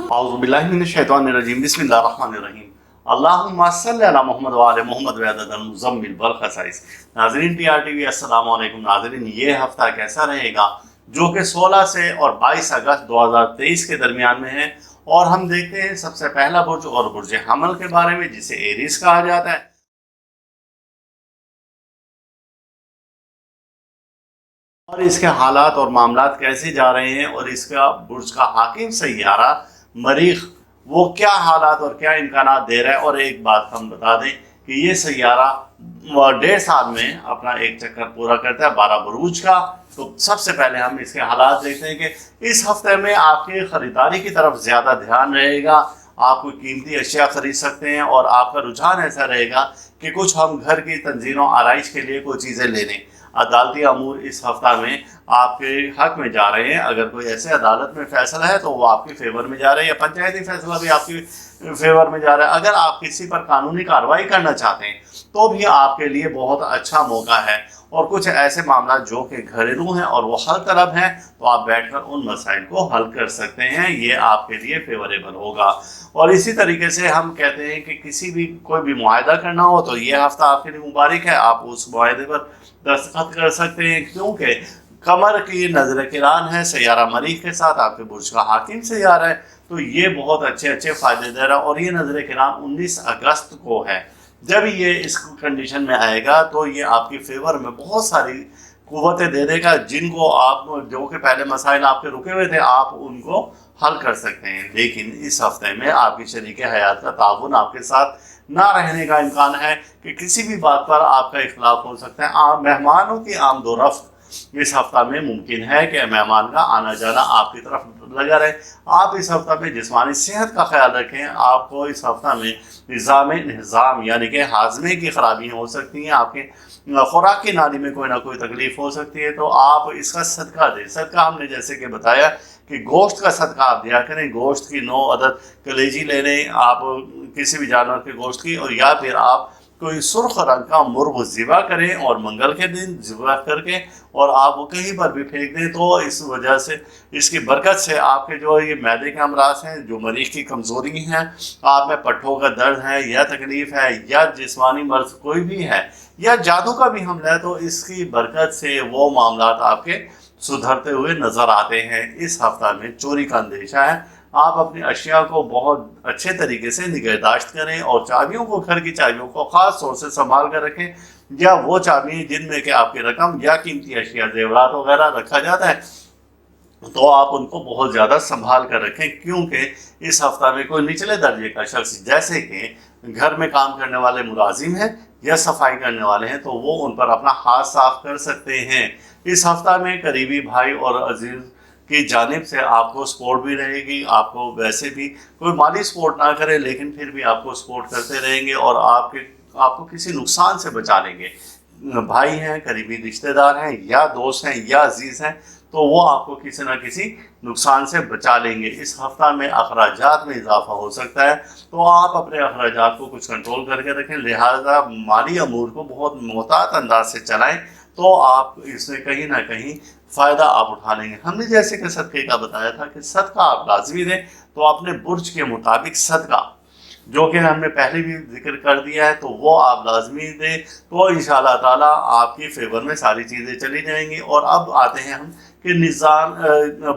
اعوذ باللہ من الشیطان الرجیم بسم اللہ الرحمن الرحیم اللہم صلی علی محمد وعلی محمد وعدد المزمل بالخصائص۔ ناظرین پی آر ٹی وی السلام علیکم۔ ناظرین یہ ہفتہ کیسا رہے گا جو کہ 16 سے اور 22 اگست 2023 کے درمیان میں ہے، اور ہم دیکھتے ہیں سب سے پہلا برج اور برج حمل کے بارے میں، جسے ایریز کہا جاتا ہے، اور اس کے حالات اور معاملات کیسے جا رہے ہیں، اور اس کا برج کا حاکم سیارہ مریخ وہ کیا حالات اور کیا امکانات دے رہا ہے۔ اور ایک بات ہم بتا دیں کہ یہ سیارہ 1.5 سال میں اپنا ایک چکر پورا کرتا ہے 12 بروج کا۔ تو سب سے پہلے ہم اس کے حالات دیکھتے ہیں کہ اس ہفتے میں آپ کی خریداری کی طرف زیادہ دھیان رہے گا، آپ کوئی قیمتی اشیاء خرید سکتے ہیں، اور آپ کا رجحان ایسا رہے گا کہ کچھ ہم گھر کی تنظیم و آرائش کے لیے کوئی چیزیں لے لیں۔ عدالتی امور اس ہفتہ میں آپ کے حق میں جا رہے ہیں۔ اگر کوئی ایسے عدالت میں فیصلہ ہے تو وہ آپ کے فیور میں جا رہا ہے، یا پنچایتی فیصلہ بھی آپ کے فیور میں جا رہا ہے۔ اگر آپ کسی پر قانونی کارروائی کرنا چاہتے ہیں تو بھی آپ کے لیے بہت اچھا موقع ہے، اور کچھ ایسے معاملات جو کہ گھریلو ہیں اور وہ حل طلب ہیں تو آپ بیٹھ کر ان مسائل کو حل کر سکتے ہیں، یہ آپ کے لیے فیوریبل ہوگا۔ اور اسی طریقے سے ہم کہتے ہیں کہ کسی بھی کوئی بھی معاہدہ کرنا ہو تو یہ ہفتہ آپ کے لیے مبارک ہے، آپ اس معاہدے پر دستخط کر سکتے ہیں، کیونکہ قمر کی نظر کران ہے سیارہ مریخ کے ساتھ، آپ کے برج کا حاکم سیارہ ہے، تو یہ بہت اچھے فائدے دے رہا ہے۔ اور یہ نظر کران 19 اگست کو ہے۔ جب یہ اس کنڈیشن میں آئے گا تو یہ آپ کی فیور میں بہت ساری قوتیں دے دے گا، جن کو آپ جو کہ پہلے مسائل آپ کے رکے ہوئے تھے آپ ان کو حل کر سکتے ہیں۔ لیکن اس ہفتے میں آپ کی شریک حیات کا تعاون آپ کے ساتھ نہ رہنے کا امکان ہے، کہ کسی بھی بات پر آپ کا اختلاف ہو سکتا ہے۔ مہمانوں کی آمد و رفت اس ہفتہ میں ممکن ہے کہ مہمان کا آنا جانا آپ کی طرف لگا رہے۔ آپ اس ہفتہ میں جسمانی صحت کا خیال رکھیں۔ آپ کو اس ہفتہ میں نظام یعنی کہ ہاضمے کی خرابی ہو سکتی ہیں، آپ کے خوراک کی نالی میں کوئی نہ کوئی تکلیف ہو سکتی ہے، تو آپ اس کا صدقہ دیں۔ صدقہ ہم نے جیسے کہ بتایا کہ گوشت کا صدقہ آپ دیا کریں، گوشت کی 9 عدد کلیجی لے لیں آپ کسی بھی جانور کے گوشت کی، اور یا پھر آپ کوئی سرخ رنگ کا مرغ ذبح کریں اور منگل کے دن ذبح کر کے اور آپ وہ کہیں پر بھی پھینک دیں، تو اس وجہ سے اس کی برکت سے آپ کے جو یہ معدے کے امراض ہیں، جو مریض کی کمزوری ہیں، آپ میں پٹھوں کا درد ہے یا تکلیف ہے یا جسمانی مرض کوئی بھی ہے یا جادو کا بھی حملہ ہے، تو اس کی برکت سے وہ معاملات آپ کے سدھرتے ہوئے نظر آتے ہیں۔ اس ہفتہ میں چوری کا اندیشہ ہے، آپ اپنی اشیاء کو بہت اچھے طریقے سے نگہداشت کریں، اور چابیوں کو، گھر کی چابیوں کو خاص طور سے سنبھال کر رکھیں، یا وہ چابی جن میں کہ آپ کی رقم یا قیمتی اشیاء زیورات وغیرہ رکھا جاتا ہے تو آپ ان کو بہت زیادہ سنبھال کر رکھیں، کیونکہ اس ہفتہ میں کوئی نچلے درجے کا شخص جیسے کہ گھر میں کام کرنے والے ملازم ہیں یا صفائی کرنے والے ہیں تو وہ ان پر اپنا ہاتھ صاف کر سکتے ہیں۔ اس ہفتہ میں قریبی بھائی اور عزیز کی جانب سے آپ کو سپورٹ بھی رہے گی۔ آپ کو ویسے بھی کوئی مالی سپورٹ نہ کرے لیکن پھر بھی آپ کو سپورٹ کرتے رہیں گے، اور آپ کو کسی نقصان سے بچا لیں گے۔ بھائی ہیں، قریبی رشتہ دار ہیں یا دوست ہیں یا عزیز ہیں تو وہ آپ کو کسی نہ کسی نقصان سے بچا لیں گے۔ اس ہفتہ میں اخراجات میں اضافہ ہو سکتا ہے، تو آپ اپنے اخراجات کو کچھ کنٹرول کر کے رکھیں، لہٰذا مالی امور کو بہت محتاط انداز سے چلائیں، تو آپ اس میں کہیں نہ کہیں فائدہ آپ اٹھا لیں گے۔ ہم نے جیسے کہ صدقے کا بتایا تھا کہ صدقہ آپ لازمی دیں، تو اپنے برج کے مطابق صدقہ جو کہ ہم نے پہلے بھی ذکر کر دیا ہے تو وہ آپ لازمی دیں، تو انشاءاللہ تعالیٰ آپ کی فیور میں ساری چیزیں چلی جائیں گی۔ اور اب آتے ہیں ہم کہ نظام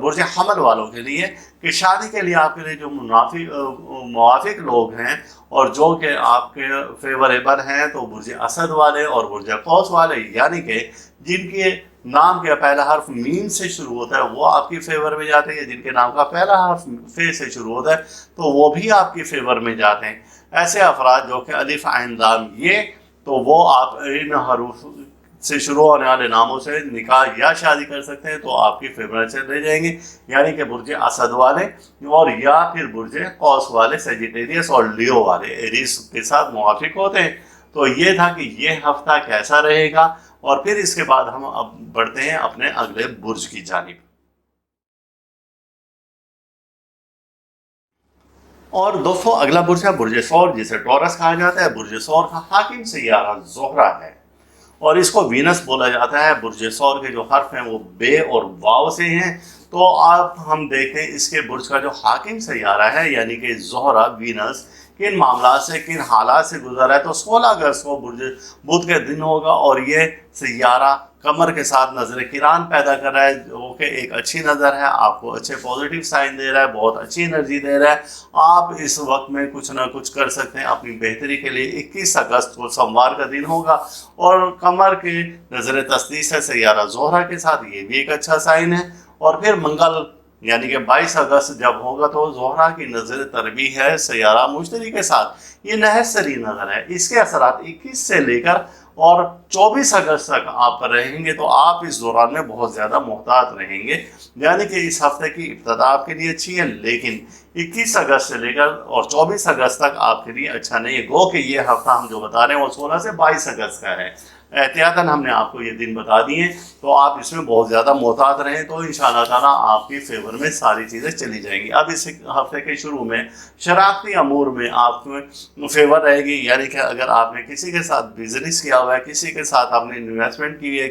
برج حمل والوں کے لیے، کہ شادی کے لیے آپ کے لیے جو موافق لوگ ہیں اور جو کہ آپ کے فیوریبل ہیں، تو برج اسد والے اور برج قوس والے، یعنی کہ جن کے نام کا پہلا حرف میم سے شروع ہوتا ہے وہ آپ کی فیور میں جاتے ہیں، جن کے نام کا پہلا حرف فے سے شروع ہوتا ہے تو وہ بھی آپ کی فیور میں جاتے ہیں۔ ایسے افراد جو کہ الف عین لام یہ، تو وہ آپ ان حروف سے شروع ہونے والے ناموں سے نکاح یا شادی کر سکتے ہیں، تو آپ کی فیور سے لے جائیں گے، یعنی کہ برج اسد والے اور یا پھر برج قوس والے، سیجیٹیریس اور لیو والے ایریز کے ساتھ موافق ہوتے ہیں۔ تو یہ تھا کہ یہ ہفتہ کیسا رہے گا، اور پھر اس کے بعد ہم اب بڑھتے ہیں اپنے اگلے برج کی جانب۔ اور دوستوں اگلا برج ہے برج ثور، جسے ٹورس کہا جاتا ہے۔ برج ثور کا حاکم سیارہ زہرہ ہے، اور اس کو وینس بولا جاتا ہے۔ برج ثور کے جو حرف ہیں وہ بے اور واو سے ہیں۔ تو آپ ہم دیکھیں اس کے برج کا جو حاکم سیارہ ہے یعنی کہ زہرہ وینس کن معاملات سے کن حالات سے گزرا ہے، تو 16 اگست کو برج بدھ کے دن ہوگا، اور یہ سیارہ قمر کے ساتھ نظر کران پیدا کر رہا ہے، جو کہ ایک اچھی نظر ہے، آپ کو اچھے پازیٹیو سائن دے رہا ہے، بہت اچھی انرجی دے رہا ہے۔ آپ اس وقت میں کچھ نہ کچھ کر سکتے ہیں اپنی بہتری کے لیے۔ 21 اگست کو سوموار کا دن ہوگا، اور قمر کی نظر تسدیس ہے سیارہ زہرہ کے ساتھ، یہ بھی ایک اچھا سائن ہے۔ اور پھر منگل یعنی کہ 22 اگست جب ہوگا تو زہرہ کی نظر تربیع ہے سیارہ مشتری کے ساتھ، یہ نحس سری نظر ہے۔ اس کے اثرات 21 سے لے کر اور 24 اگست تک آپ پر رہیں گے، تو آپ اس دوران میں بہت زیادہ محتاط رہیں گے، یعنی کہ اس ہفتے کی ابتدا آپ کے لیے اچھی ہے، لیکن 21 اگست سے لے کر اور 24 اگست تک آپ کے لیے اچھا نہیں ہے۔ گو کہ یہ ہفتہ ہم جو بتا رہے ہیں وہ 16 سے 22 اگست کا ہے، احتیاطاً ہم نے آپ کو یہ دن بتا دیے، تو آپ اس میں بہت زیادہ محتاط رہیں، تو انشاءاللہ تعالیٰ آپ کی فیور میں ساری چیزیں چلی جائیں گی۔ اب اس ہفتے کے شروع میں شراکتی امور میں آپ کو فیور رہے گی، یعنی کہ اگر آپ نے کسی کے ساتھ بزنس کیا ہوا ہے، کسی کے ساتھ آپ نے انویسٹمنٹ کی ہے،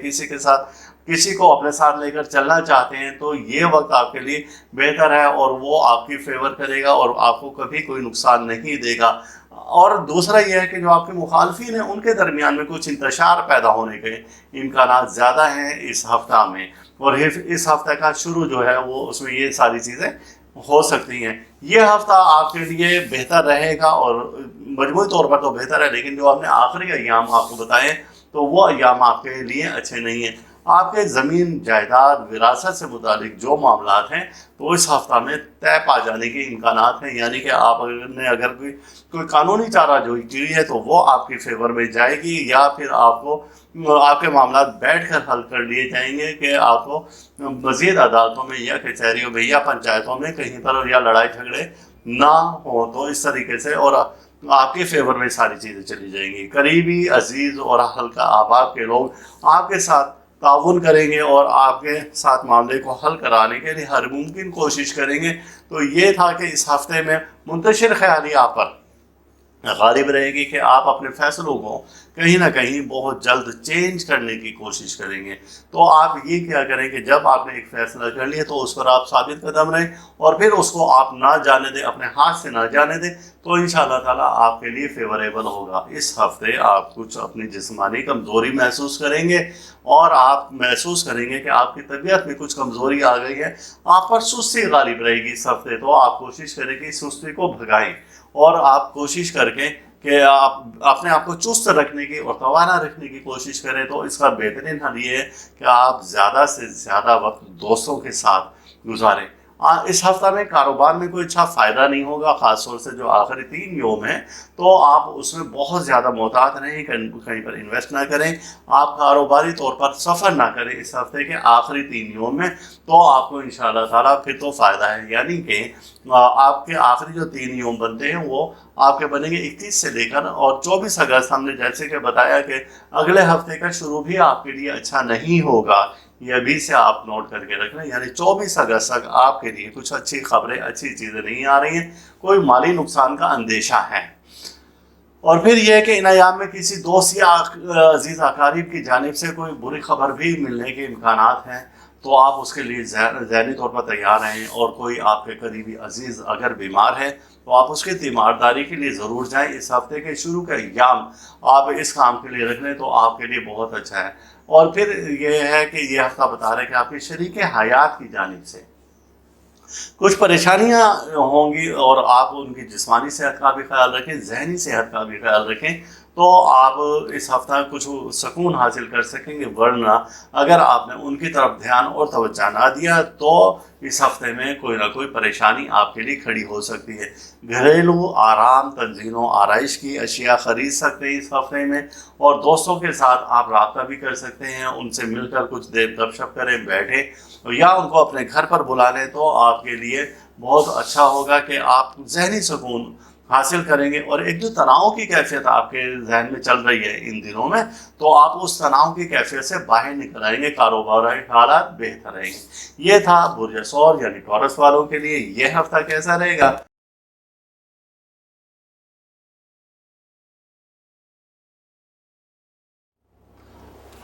کسی کو اپنے ساتھ لے کر چلنا چاہتے ہیں، تو یہ وقت آپ کے لیے بہتر ہے، اور وہ آپ کی فیور کرے گا اور آپ کو کبھی کوئی نقصان نہیں دے گا۔ اور دوسرا یہ ہے کہ جو آپ کے مخالفین ہیں ان کے درمیان میں کچھ انتشار پیدا ہونے کے امکانات زیادہ ہیں اس ہفتہ میں، اور اس ہفتہ کا شروع جو ہے وہ اس میں یہ ساری چیزیں ہو سکتی ہیں۔ یہ ہفتہ آپ کے لیے بہتر رہے گا، اور مجموعی طور پر تو بہتر ہے، لیکن جو آپ نے آخری ایام آپ کو بتائے تو وہ ایام آپ کے لیے اچھے نہیں ہیں۔ آپ کے زمین جائیداد وراثت سے متعلق جو معاملات ہیں تو اس ہفتہ میں طے پا جانے کے امکانات ہیں، یعنی کہ آپ نے اگر کوئی قانونی چارہ جوئی کی ہے تو وہ آپ کی فیور میں جائے گی، یا پھر آپ کے معاملات بیٹھ کر حل کر لیے جائیں گے کہ آپ کو مزید عدالتوں میں یا کچہریوں میں یا پنچایتوں میں کہیں پر یا لڑائی جھگڑے نہ ہوں، تو اس طریقے سے اور آپ کے فیور میں ساری چیزیں چلی جائیں گی۔ قریبی عزیز اور حلقہ احباب کے لوگ آپ کے ساتھ تعاون کریں گے اور آپ کے ساتھ معاملے کو حل کرانے کے لیے ہر ممکن کوشش کریں گے۔ تو یہ تھا کہ اس ہفتے میں منتشر خیالی آپ پر غالب رہے گی کہ آپ اپنے فیصلوں کو کہیں نہ کہیں بہت جلد چینج کرنے کی کوشش کریں گے۔ تو آپ یہ کیا کریں کہ جب آپ نے ایک فیصلہ کر لیا تو اس پر آپ ثابت قدم رہیں، اور پھر اس کو آپ نہ جانے دیں، اپنے ہاتھ سے نہ جانے دیں، تو انشاءاللہ تعالیٰ آپ کے لیے فیوریبل ہوگا۔ اس ہفتے آپ کچھ اپنی جسمانی کمزوری محسوس کریں گے، اور آپ محسوس کریں گے کہ آپ کی طبیعت میں کچھ کمزوری آ گئی ہے، آپ پر سستی غالب رہے گی اس ہفتے۔ تو آپ کوشش کریں کہ اس سستی کو بھگائیں، اور آپ کوشش کر کے کہ آپ اپنے آپ کو چست رکھنے کی اور توانا رکھنے کی کوشش کریں۔ تو اس کا بہترین حل یہ ہے کہ آپ زیادہ سے زیادہ وقت دوستوں کے ساتھ گزاریں۔ اس ہفتہ میں کاروبار میں کوئی اچھا فائدہ نہیں ہوگا، خاص طور سے جو آخری 3 یوم ہیں تو آپ اس میں بہت زیادہ محتاط رہیں، کہیں پر انویسٹ نہ کریں، آپ کاروباری طور پر سفر نہ کریں اس ہفتے کے آخری 3 یوم میں، تو آپ کو انشاءاللہ تعالیٰ پھر تو فائدہ ہے۔ یعنی کہ آپ کے آخری جو 3 یوم بنتے ہیں وہ آپ کے بنیں گے 21 سے لے کر اور 24 اگست۔ ہم نے جیسے کہ بتایا کہ اگلے ہفتے کا شروع بھی آپ کے لیے اچھا نہیں ہوگا، یہ ابھی سے آپ نوٹ کر کے رکھ لیں، یعنی 24 اگست تک آپ کے لیے کچھ اچھی خبریں، اچھی چیزیں نہیں آ رہی ہیں، کوئی مالی نقصان کا اندیشہ ہے۔ اور پھر یہ ہے کہ ان ایام میں کسی دوست یا عزیز اقارب کی جانب سے کوئی بری خبر بھی ملنے کے امکانات ہیں، تو آپ اس کے لیے ذہنی طور پر تیار رہیں، اور کوئی آپ کے قریبی عزیز اگر بیمار ہے تو آپ اس کی تیمارداری کے لیے ضرور جائیں۔ اس ہفتے کے شروع کا ایام آپ اس کام کے لیے رکھ لیں تو آپ کے لیے بہت اچھا ہے۔ اور پھر یہ ہے کہ یہ ہفتہ بتا رہے ہیں کہ آپ کے شریک حیات کی جانب سے کچھ پریشانیاں ہوں گی، اور آپ ان کی جسمانی صحت کا بھی خیال رکھیں، ذہنی صحت کا بھی خیال رکھیں، تو آپ اس ہفتہ کچھ سکون حاصل کر سکیں گے۔ ورنہ اگر آپ نے ان کی طرف دھیان اور توجہ نہ دیا تو اس ہفتے میں کوئی نہ کوئی پریشانی آپ کے لیے کھڑی ہو سکتی ہے۔ گھریلو آرام، تنظیم و آرائش کی اشیاء خرید سکتے ہیں اس ہفتے میں، اور دوستوں کے ساتھ آپ رابطہ بھی کر سکتے ہیں، ان سے مل کر کچھ دیر گپ شپ کریں، بیٹھیں، یا ان کو اپنے گھر پر بلا لیں، تو آپ کے لیے بہت اچھا ہوگا کہ آپ ذہنی سکون حاصل کریں گے۔ اور ایک جو تناؤ کی کیفیت آپ کے ذہن میں چل رہی ہے ان دنوں میں، تو آپ اس تناؤ کی کیفیت سے باہر نکل آئیں گے، کاروباری حالات بہتر رہیں گے۔ یہ تھا برج ثور یعنی ٹورس والوں کے لیے یہ ہفتہ کیسا رہے گا۔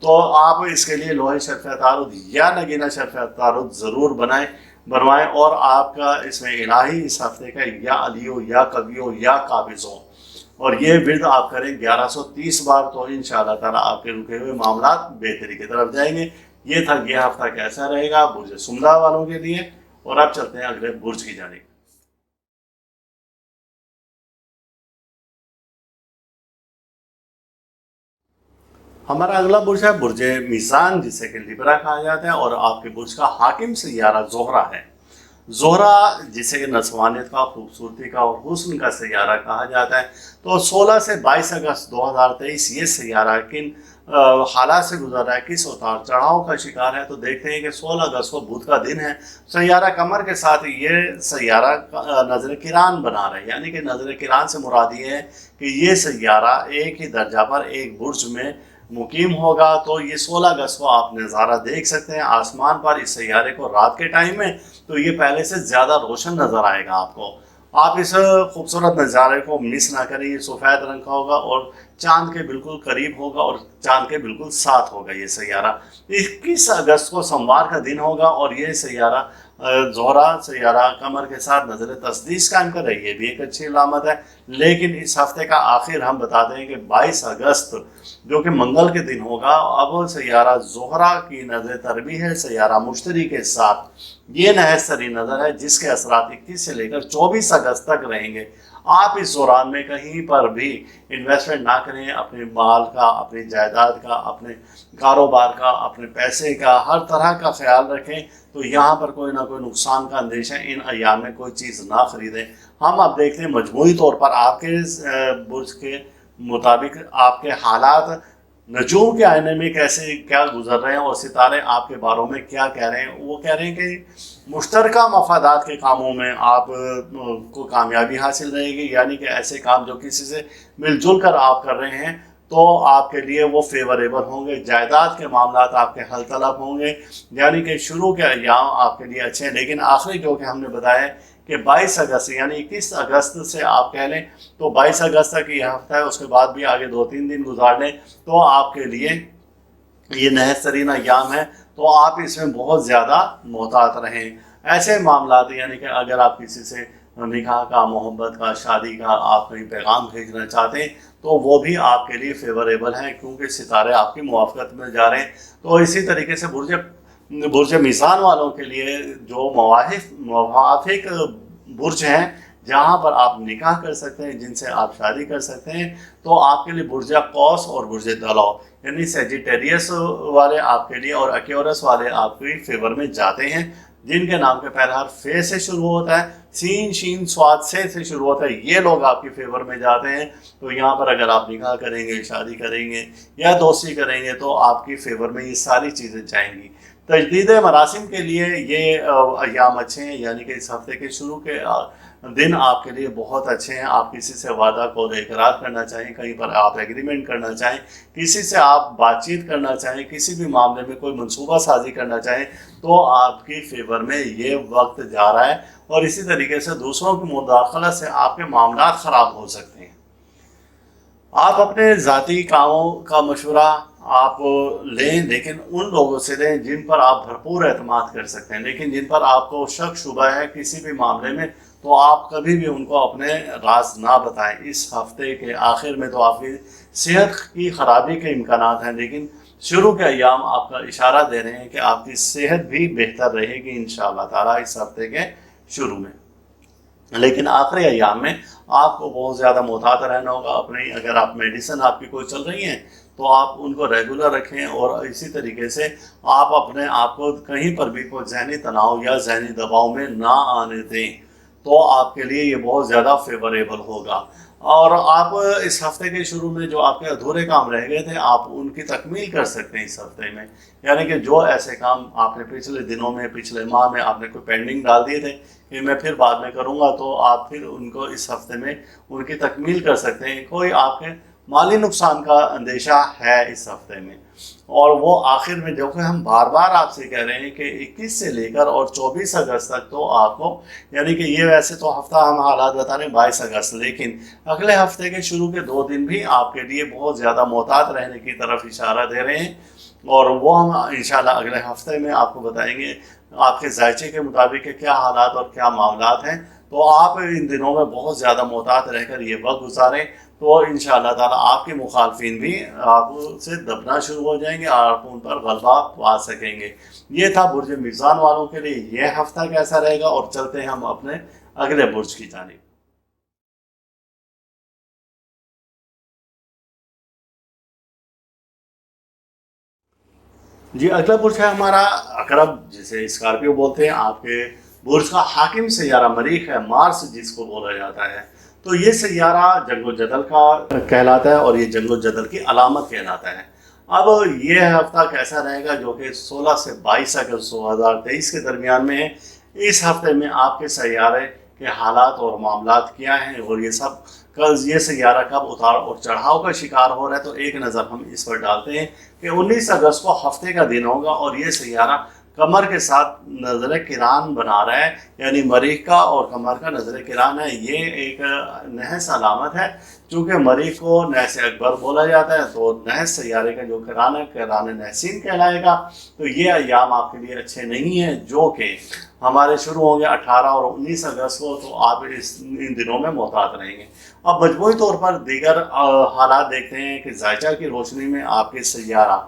تو آپ اس کے لیے لوہے شرف عطارد یا نگینہ شرف عطارد ضرور بنوائیں، اور آپ کا اس میں الہی اس ہفتے کا یا علیو یا کبیو یا قابض ہو، اور یہ ورد آپ کریں 1130 بار، تو انشاءاللہ تعالیٰ آپ کے رکے ہوئے معاملات بہتری کی طرف جائیں گے۔ یہ تھا یہ ہفتہ کیسا رہے گا برج سملہ والوں کے لیے، اور اب چلتے ہیں اگلے برج کی جانب۔ ہمارا اگلا برج ہے برج میزان، جسے کہ لیبرا کہا جاتا ہے، اور آپ کے برج کا حاکم سیارہ زہرہ ہے۔ زہرہ جسے کہ نسوانیت کا، خوبصورتی کا اور حسن کا سیارہ کہا جاتا ہے، تو 16 سے 22 اگست 2023 یہ سیارہ کن حالات سے گزر رہا ہے، کس اتار چڑھاؤ کا شکار ہے، تو دیکھتے ہیں کہ 16 اگست کو بدھ کا دن ہے، سیارہ قمر کے ساتھ یہ سیارہ نظر کران بنا رہا ہے، یعنی کہ نظر کران سے مراد یہ ہے کہ یہ سیارہ ایک ہی درجہ پر ایک برج میں مقیم ہوگا، تو یہ 16 اگست کو آپ نظارہ دیکھ سکتے ہیں آسمان پر اس سیارے کو رات کے ٹائم میں، تو یہ پہلے سے زیادہ روشن نظر آئے گا آپ کو۔ آپ اس خوبصورت نظارے کو مس نہ کریں، یہ سفید رنگ کا ہوگا اور چاند کے بالکل قریب ہوگا اور چاند کے بالکل ساتھ ہوگا یہ سیارہ۔ 21 اگست کو سوموار کا دن ہوگا، اور یہ سیارہ زہرہ سیارہ قمر کے ساتھ نظر تصدیق قائم کر رہی ہے، یہ بھی ایک اچھی علامت ہے۔ لیکن اس ہفتے کا آخر ہم بتا دیں کہ 22 اگست جو کہ منگل کے دن ہوگا، اب سیارہ زہرہ کی نظر تربی ہے سیارہ مشتری کے ساتھ، یہ نہایت سری نظر ہے جس کے اثرات 21 سے لے کر 24 اگست تک رہیں گے۔ آپ اس دوران میں کہیں پر بھی انویسٹمنٹ نہ کریں، اپنے مال کا، اپنی جائیداد کا، اپنے کاروبار کا، اپنے پیسے کا، ہر طرح کا خیال رکھیں، تو یہاں پر کوئی نہ کوئی نقصان کا اندیشہ، ان ایام میں کوئی چیز نہ خریدیں۔ ہم اب دیکھتے ہیں مجموعی طور پر آپ کے برج کے مطابق آپ کے حالات نجوم کے آئینے میں کیسے کیا گزر رہے ہیں، اور ستارے آپ کے باروں میں کیا کہہ رہے ہیں۔ وہ کہہ رہے ہیں کہ مشترکہ مفادات کے کاموں میں آپ کو کامیابی حاصل رہے گی، یعنی کہ ایسے کام جو کسی سے مل جل کر آپ کر رہے ہیں تو آپ کے لیے وہ فیوریبل ہوں گے۔ جائیداد کے معاملات آپ کے حل طلب ہوں گے، یعنی کہ شروع کے ایام آپ کے لیے اچھے ہیں، لیکن آخری جو کہ ہم نے بتایا کہ 22 اگست یعنی 21 اگست سے آپ کہہ لیں تو 22 اگست تک یہ ہفتہ ہے، اس کے بعد بھی آگے 2-3 دن گزار لیں تو آپ کے لیے یہ نہایت ترین ایام ہے، تو آپ اس میں بہت زیادہ محتاط رہیں۔ ایسے معاملات یعنی کہ اگر آپ کسی سے نکاح کا، محبت کا، شادی کا آپ کہیں پیغام بھیجنا چاہتے ہیں تو وہ بھی آپ کے لیے فیوریبل ہیں، کیونکہ ستارے آپ کی موافقت میں جا رہے ہیں۔ تو اسی طریقے سے برج میزان والوں کے لیے جو موافق برج ہیں جہاں پر آپ نکاح کر سکتے ہیں، جن سے آپ شادی کر سکتے ہیں، تو آپ کے لیے برج قوس اور برج دلو یعنی سیجیٹیریس والے آپ کے لیے اور ایکیورس والے آپ کے فیور میں جاتے ہیں، جن کے نام کے پہلا حرف فے سے شروع ہوتا ہے، سین شین سواد سے شروع ہوتا ہے، یہ لوگ آپ کی فیور میں جاتے ہیں۔ تو یہاں پر اگر آپ نکاح کریں گے، شادی کریں گے یا دوستی کریں گے تو آپ کی فیور میں یہ ساری چیزیں جائیں گی۔ تجدید مراسم کے لیے یہ ایام اچھے ہیں، یعنی کہ اس ہفتے کے شروع کے دن آپ کے لیے بہت اچھے ہیں۔ آپ کسی سے وعدہ کو اقرار کرنا چاہیں، کہیں پر آپ ایگریمنٹ کرنا چاہیں، کسی سے آپ بات چیت کرنا چاہیں، کسی بھی معاملے میں کوئی منصوبہ سازی کرنا چاہیں تو آپ کی فیور میں یہ وقت جا رہا ہے، اور اسی طریقے سے دوسروں کی مداخلت سے آپ کے معاملات خراب ہو سکتے ہیں۔ آپ اپنے ذاتی کاموں کا مشورہ آپ لیں، لیکن ان لوگوں سے لیں جن پر آپ بھرپور اعتماد کر سکتے ہیں، لیکن جن پر آپ کو شک شبہ ہے کسی بھی معاملے میں تو آپ کبھی بھی ان کو اپنے راز نہ بتائیں۔ اس ہفتے کے آخر میں تو آپ کی صحت کی خرابی کے امکانات ہیں، لیکن شروع کے ایام آپ کا اشارہ دے رہے ہیں کہ آپ کی صحت بھی بہتر رہے گی انشاءاللہ تعالیٰ اس ہفتے کے شروع میں۔ لیکن آخری ایام میں آپ کو بہت زیادہ محتاط رہنا ہوگا۔ اپنی اگر آپ میڈیسن آپ کی کوئی چل رہی ہیں تو آپ ان کو ریگولر رکھیں، اور اسی طریقے سے آپ اپنے آپ کو کہیں پر بھی کوئی ذہنی تناؤ یا ذہنی دباؤ میں نہ آنے دیں، تو آپ کے لیے یہ بہت زیادہ فیوریبل ہوگا۔ اور آپ اس ہفتے کے شروع میں جو آپ کے ادھورے کام رہ گئے تھے آپ ان کی تکمیل کر سکتے ہیں اس ہفتے میں، یعنی کہ جو ایسے کام آپ نے پچھلے دنوں میں، پچھلے ماہ میں آپ نے کوئی پینڈنگ ڈال دیے تھے کہ میں پھر بعد میں کروں گا، تو آپ پھر ان کو اس ہفتے میں ان کی تکمیل کر سکتے ہیں۔ کوئی آپ کے مالی نقصان کا اندیشہ ہے اس ہفتے میں، اور وہ آخر میں جو کہ ہم بار بار آپ سے کہہ رہے ہیں کہ 21 سے لے کر اور 24 اگست تک تو آپ کو، یعنی کہ یہ ویسے تو ہفتہ ہم حالات بتا رہے ہیں 22 اگست، لیکن اگلے ہفتے کے شروع کے 2 دن بھی آپ کے لیے بہت زیادہ محتاط رہنے کی طرف اشارہ دے رہے ہیں۔ اور وہ ہم انشاءاللہ اگلے ہفتے میں آپ کو بتائیں گے آپ کے ذائچے کے مطابق کیا حالات اور کیا معاملات ہیں۔ تو آپ ان دنوں میں بہت زیادہ محتاط رہ کر یہ وقت گزاریں، تو انشاءاللہ تعالیٰ آپ کے مخالفین بھی آپ سے دبنا شروع ہو جائیں گے، آپ ان پر غلبہ پا سکیں گے۔ یہ تھا برج میزان والوں کے لیے یہ ہفتہ کیسا رہے گا، اور چلتے ہیں ہم اپنے اگلے برج کی جانب۔ جی اگلا برج ہے ہمارا عقرب، جسے اسکارپیو بولتے ہیں۔ آپ کے برج کا حاکم سیارہ مریخ ہے، مارس جس کو بولا جاتا ہے۔ تو یہ سیارہ جنگ و جدل کا کہلاتا ہے، اور یہ جنگ و جدل کی علامت کہلاتا ہے۔ اب یہ ہفتہ کیسا رہے گا، جو کہ 16 سے 22 اگست 2023 کے درمیان میں ہے۔ اس ہفتے میں آپ کے سیارے کے حالات اور معاملات کیا ہیں، اور یہ سیارہ کب اتار اور چڑھاؤ کا شکار ہو رہا ہے، تو ایک نظر ہم اس پر ڈالتے ہیں کہ 19 اگست کو ہفتے کا دن ہوگا، اور یہ سیارہ قمر کے ساتھ نظر کران بنا رہا ہے، یعنی مریخ کا اور قمر کا نظر کران ہے۔ یہ ایک نحس علامت ہے، چونکہ مریخ کو نحس اکبر بولا جاتا ہے، تو نحس سیارے کا جو کران ہے کران نحسین کہلائے گا۔ تو یہ ایام آپ کے لیے اچھے نہیں ہیں، جو کہ ہمارے شروع ہوں گے 18 اور 19 اگست کو، تو آپ ان دنوں میں محتاط رہیں گے۔ اب مجموعی طور پر دیگر حالات دیکھتے ہیں کہ ذائچہ کی روشنی میں آپ کے سیارہ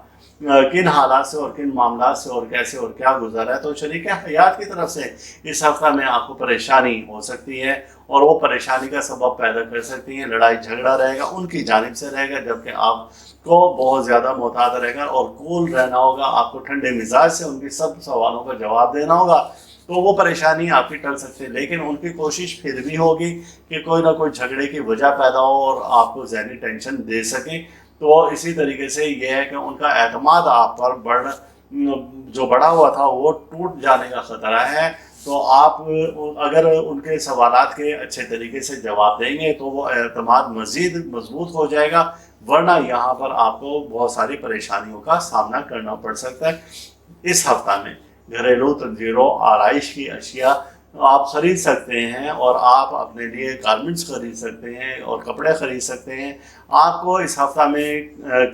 کن حالات سے اور کن معاملات سے اور کیسے اور کیا گزرا ہے۔ تو شریک حیات کی طرف سے اس ہفتہ میں آپ کو پریشانی ہو سکتی ہے، اور وہ پریشانی کا سبب پیدا کر سکتی ہیں، لڑائی جھگڑا رہے گا، ان کی جانب سے رہے گا، جبکہ آپ کو بہت زیادہ محتاط رہے گا اور کول رہنا ہوگا۔ آپ کو ٹھنڈے مزاج سے ان کی سب سوالوں کا جواب دینا ہوگا، تو وہ پریشانی آپ کی ٹل سکتی ہے، لیکن ان کی کوشش پھر بھی ہوگی کہ کوئی نہ کوئی جھگڑے کی وجہ پیدا ہو اور آپ کو ذہنی ٹینشن دے سکیں۔ تو اسی طریقے سے یہ ہے کہ ان کا اعتماد آپ پر جو بڑا ہوا تھا وہ ٹوٹ جانے کا خطرہ ہے۔ تو آپ اگر ان کے سوالات کے اچھے طریقے سے جواب دیں گے تو وہ اعتماد مزید مضبوط ہو جائے گا، ورنہ یہاں پر آپ کو بہت ساری پریشانیوں کا سامنا کرنا پڑ سکتا ہے۔ اس ہفتہ میں گھریلو تنظیروں، آرائش کی اشیاء آپ خرید سکتے ہیں، اور آپ اپنے لیے گارمنٹس خرید سکتے ہیں اور کپڑے خرید سکتے ہیں۔ آپ کو اس ہفتہ میں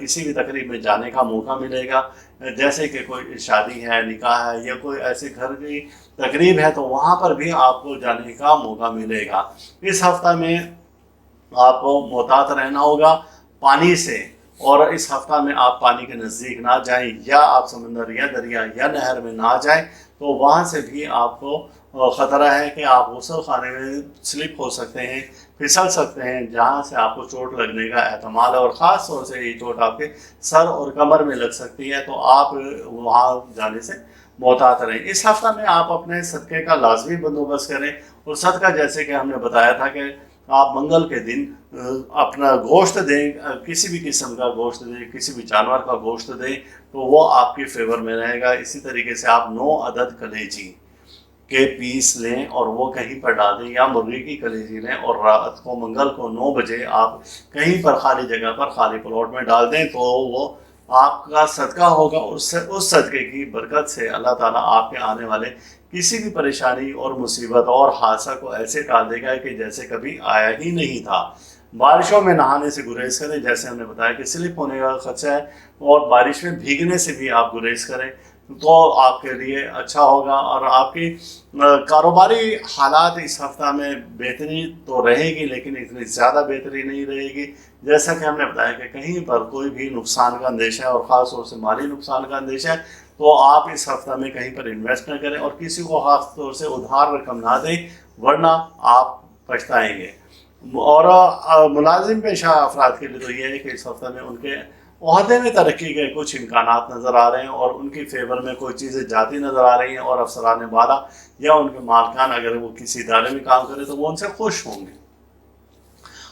کسی بھی تقریب میں جانے کا موقع ملے گا، جیسے کہ کوئی شادی ہے، نکاح ہے، یا کوئی ایسے گھر کی تقریب ہے، تو وہاں پر بھی آپ کو جانے کا موقع ملے گا۔ اس ہفتہ میں آپ کو محتاط رہنا ہوگا پانی سے، اور اس ہفتہ میں آپ پانی کے نزدیک نہ جائیں، یا آپ سمندر یا دریا یا نہر میں نہ جائیں، تو وہاں سے بھی آپ کو خطرہ ہے کہ آپ غسل خانے میں سلپ ہو سکتے ہیں، پھسل سکتے ہیں، جہاں سے آپ کو چوٹ لگنے کا احتمال ہے، اور خاص طور سے یہ چوٹ آپ کے سر اور کمر میں لگ سکتی ہے، تو آپ وہاں جانے سے محتاط رہیں۔ اس ہفتہ میں آپ اپنے صدقے کا لازمی بندوبست کریں، اور صدقہ جیسے کہ ہم نے بتایا تھا کہ آپ منگل کے دن اپنا گوشت دیں، کسی بھی قسم کا گوشت دیں، کسی بھی جانور کا گوشت دیں، تو وہ آپ کے فیور میں رہے گا۔ اسی طریقے سے آپ 9 عدد کلیجی کے پیس لیں اور وہ کہیں پر ڈال دیں، یا مرغی کی کلیجی لیں اور رات کو منگل کو 9 بجے آپ کہیں پر خالی جگہ پر خالی پلاٹ میں ڈال دیں، تو وہ آپ کا صدقہ ہوگا۔ اس صدقے کی برکت سے اللہ تعالیٰ آپ کے آنے والے کسی بھی پریشانی اور مصیبت اور حادثہ کو ایسے ٹال دے گا کہ جیسے کبھی آیا ہی نہیں تھا۔ بارشوں میں نہانے سے گریز کریں، جیسے ہم نے بتایا کہ سلپ ہونے کا خدشہ ہے، اور بارش میں بھیگنے سے بھی آپ گریز کریں، تو آپ کے لیے اچھا ہوگا۔ اور آپ کی کاروباری حالات اس ہفتہ میں بہتری تو رہے گی، لیکن اتنی زیادہ بہتری نہیں رہے گی، جیسا کہ ہم نے بتایا کہ کہیں پر کوئی بھی نقصان کا اندیشہ ہے، اور خاص طور سے مالی نقصان کا اندیشہ ہے، تو آپ اس ہفتہ میں کہیں پر انویسٹ نہ کریں، اور کسی کو خاص طور سے ادھار رقم نہ دیں، ورنہ آپ پچھتائیں گے۔ اور ملازم پیشہ افراد کے لیے تو یہ ہے کہ اس ہفتہ میں ان کے عہدے میں ترقی کے کچھ امکانات نظر آ رہے ہیں، اور ان کی فیور میں کوئی چیزیں جاتی نظر آ رہی ہیں، اور افسران بالا یا ان کے مالکان اگر وہ کسی ادارے میں کام کریں تو وہ ان سے خوش ہوں گے،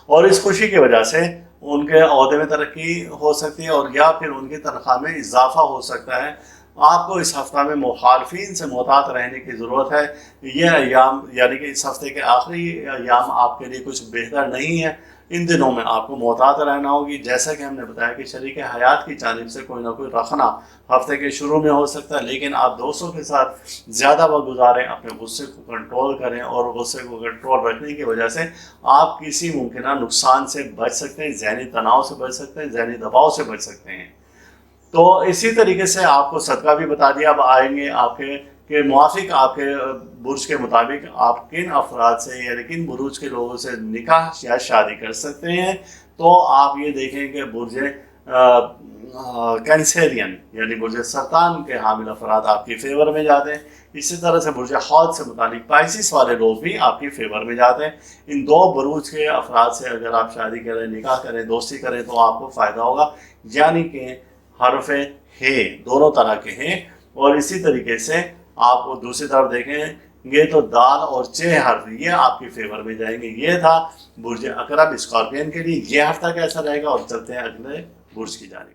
اور اس خوشی کی وجہ سے ان کے عہدے میں ترقی ہو سکتی ہے، اور یا پھر ان کی تنخواہ میں اضافہ ہو سکتا ہے۔ آپ کو اس ہفتہ میں مخالفین سے محتاط رہنے کی ضرورت ہے۔ یہ ایام یعنی کہ اس ہفتے کے آخری ایام آپ کے لیے کچھ بہتر نہیں ہے، ان دنوں میں آپ کو محتاط رہنا ہوگی۔ جیسا کہ ہم نے بتایا کہ شریک حیات کی جانب سے کوئی نہ کوئی رخنا ہفتے کے شروع میں ہو سکتا ہے، لیکن آپ دوستوں کے ساتھ زیادہ وقت گزاریں، اپنے غصے کو کنٹرول کریں، اور غصے کو کنٹرول رکھنے کی وجہ سے آپ کسی ممکنہ نقصان سے بچ سکتے ہیں، ذہنی تناؤ سے بچ سکتے ہیں، ذہنی دباؤ سے بچ سکتے ہیں۔ تو اسی طریقے سے آپ کو صدقہ بھی بتا دیا. اب آئیں گے آپ کے موافق آپ کے برج کے مطابق آپ کن افراد سے یعنی کن بروج کے لوگوں سے نکاح یا شادی کر سکتے ہیں. تو آپ یہ دیکھیں کہ برج کینسرین یعنی برج سرطان کے حامل افراد آپ کی فیور میں جاتے ہیں. اسی طرح سے برج حوت سے متعلق پائسس والے لوگ بھی آپ کی فیور میں جاتے ہیں. ان دو بروج کے افراد سے اگر آپ شادی کریں، نکاح کریں، دوستی کریں تو آپ کو فائدہ ہوگا. یعنی کہ حرف ہے دونوں طرح کے ہیں. اور اسی طریقے سے آپ کو دوسری طرف دیکھیں گے تو دال اور چھ حرف یہ آپ کی فیور میں جائیں گے. یہ تھا برج عقرب اسکارپین کے لیے یہ ہفتہ کیسا رہے گا. اور چلتے ہیں اگلے برج کی جانب.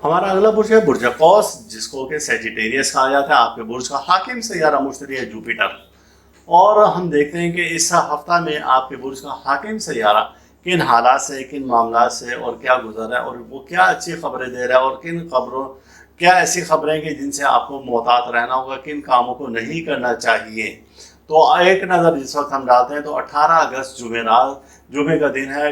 ہمارا اگلا برج ہے برج قوس، جس کو کہ سیجیٹیریس کہا جاتا ہے. آپ کے برج کا حاکم سیارہ مشتری ہے جوپیٹر. اور ہم دیکھتے ہیں کہ اس ہفتہ میں آپ کے برج کا حاکم سیارہ کن حالات سے، کن معاملات سے اور کیا گزر رہا ہے، اور وہ کیا اچھی خبریں دے رہا ہے، اور کن خبروں کیا ایسی خبریں کہ جن سے آپ کو محتاط رہنا ہوگا، کن کاموں کو نہیں کرنا چاہیے. تو ایک نظر جس وقت ہم ڈالتے ہیں تو 18 اگست جمعے کا دن ہے.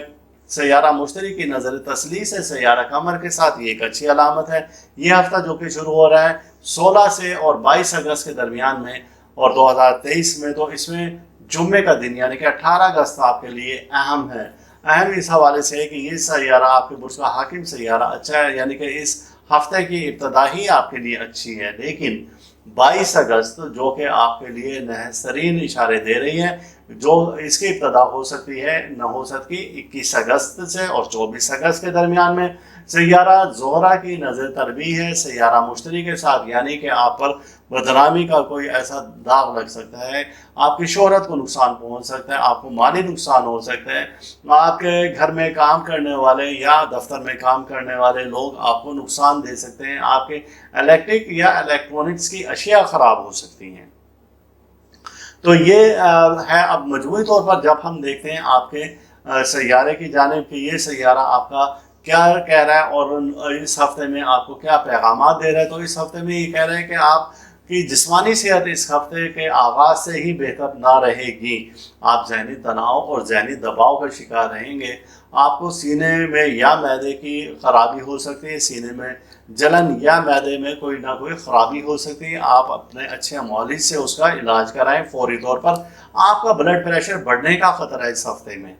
سیارہ مشتری کی نظر تسلیس ہے سیارہ قمر کے ساتھ، یہ ایک اچھی علامت ہے. یہ ہفتہ جو کہ شروع ہو رہا ہے 16 سے اور 22 اگست کے درمیان میں اور 2023 میں، تو اس میں جمعے کا دن یعنی کہ 18 اگست آپ کے لیے اہم ہے. اہم اس حوالے سے ہے کہ یہ سیارہ آپ کے برج کا حاکم سیارہ اچھا ہے، یعنی کہ اس ہفتے کی ابتدا ہی آپ کے لیے اچھی ہے. لیکن 22 اگست جو کہ آپ کے لیے نحسترین اشارے دے رہی ہے، جو اس کی ابتدا ہو سکتی ہے نحوست کی 21 اگست سے اور 24 اگست کے درمیان میں. سیارہ زہرہ کی نظر تربی ہے سیارہ مشتری کے ساتھ، یعنی کہ آپ پر بدنامی کا کوئی ایسا داغ لگ سکتا ہے، آپ کی شہرت کو نقصان پہنچ سکتا ہے، آپ کو مالی نقصان ہو سکتا ہے. آپ کے گھر میں کام کرنے والے یا دفتر میں کام کرنے والے لوگ آپ کو نقصان دے سکتے ہیں. آپ کے الیکٹرک یا الیکٹرانکس کی اشیاء خراب ہو سکتی ہیں. تو یہ ہے. اب مجموعی طور پر جب ہم دیکھتے ہیں آپ کے سیارے کی جانب کہ یہ سیارہ آپ کا کیا کہہ رہا ہے اور اس ہفتے میں آپ کو کیا پیغامات دے رہا ہے، تو اس ہفتے میں یہ کہہ رہے ہیں کہ آپ کی جسمانی صحت اس ہفتے کے آغاز سے ہی بہتر نہ رہے گی. آپ ذہنی تناؤ اور ذہنی دباؤ کا شکار رہیں گے. آپ کو سینے میں یا معدے کی خرابی ہو سکتی ہے، سینے میں جلن یا معدے میں کوئی نہ کوئی خرابی ہو سکتی ہے. آپ اپنے اچھے معالج سے اس کا علاج کرائیں فوری طور پر. آپ کا بلڈ پریشر بڑھنے کا خطرہ ہے اس ہفتے میں،